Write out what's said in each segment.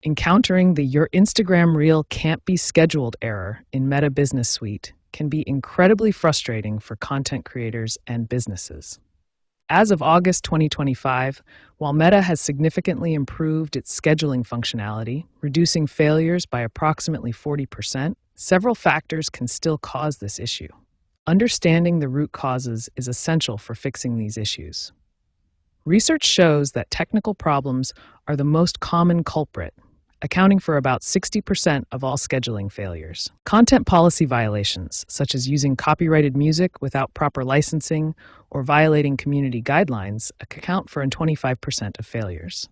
Encountering the Your Instagram Reel Can't Be Scheduled error in Meta Business Suite can be incredibly frustrating for content creators and businesses. As of August 2025, while Meta has significantly improved its scheduling functionality, reducing failures by approximately 40%, several factors can still cause this issue. Understanding the root causes is essential for fixing these issues. Research shows that technical problems are the most common culprit, accounting for about 60% of all scheduling failures. Content policy violations, such as using copyrighted music without proper licensing or violating community guidelines, account for 25% of failures.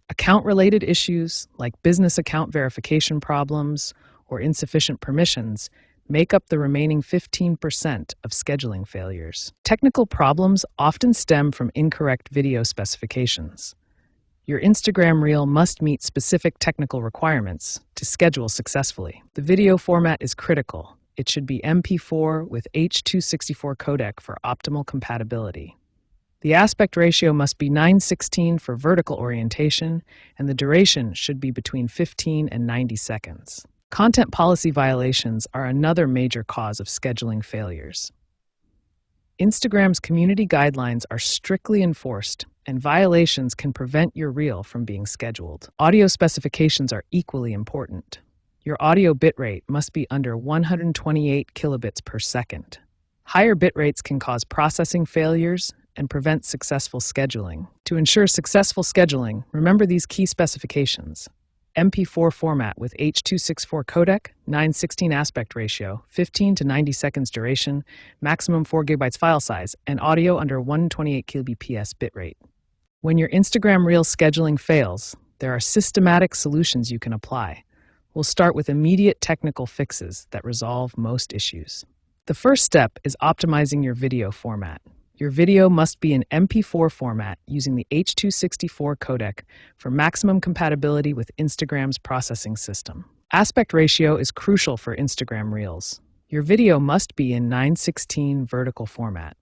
Account-related issues, like business account verification problems or insufficient permissions, make up the remaining 15% of scheduling failures. Technical problems often stem from incorrect video specifications. Your Instagram Reel must meet specific technical requirements to schedule successfully. The video format is critical. It should be MP4 with H.264 codec for optimal compatibility. The aspect ratio must be 9:16 for vertical orientation, and the duration should be between 15 and 90 seconds. Content policy violations are another major cause of scheduling failures. Instagram's community guidelines are strictly enforced, and violations can prevent your reel from being scheduled. Audio specifications are equally important. Your audio bitrate must be under 128 kilobits per second. Higher bitrates can cause processing failures and prevent successful scheduling. To ensure successful scheduling, remember these key specifications: MP4 format with H.264 codec, 9:16 aspect ratio, 15 to 90 seconds duration, maximum 4 GB file size, and audio under 128 kbps bitrate. When your Instagram Reel scheduling fails, there are systematic solutions you can apply. We'll start with immediate technical fixes that resolve most issues. The first step is optimizing your video format. Your video must be in MP4 format using the H.264 codec for maximum compatibility with Instagram's processing system. Aspect ratio is crucial for Instagram Reels. Your video must be in 9:16 vertical format.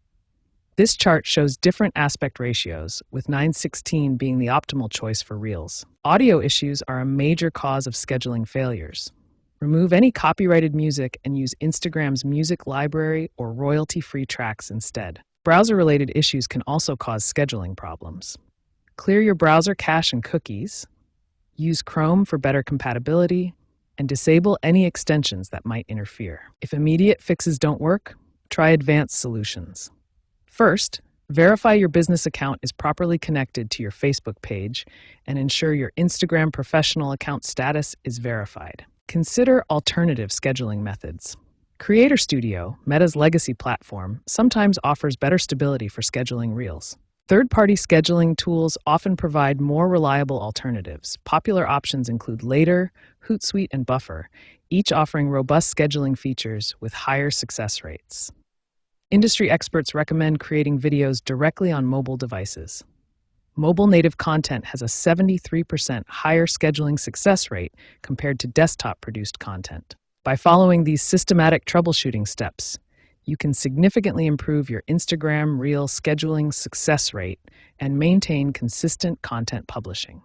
This chart shows different aspect ratios, with 9:16 being the optimal choice for Reels. Audio issues are a major cause of scheduling failures. Remove any copyrighted music and use Instagram's music library or royalty-free tracks instead. Browser-related issues can also cause scheduling problems. Clear your browser cache and cookies, use Chrome for better compatibility, and disable any extensions that might interfere. If immediate fixes don't work, try advanced solutions. First, verify your business account is properly connected to your Facebook page and ensure your Instagram professional account status is verified. Consider alternative scheduling methods. Creator Studio, Meta's legacy platform, sometimes offers better stability for scheduling Reels. Third-party scheduling tools often provide more reliable alternatives. Popular options include Later, Hootsuite, and Buffer, each offering robust scheduling features with higher success rates. Industry experts recommend creating videos directly on mobile devices. Mobile native content has a 73% higher scheduling success rate compared to desktop-produced content. By following these systematic troubleshooting steps, you can significantly improve your Instagram Reel scheduling success rate and maintain consistent content publishing.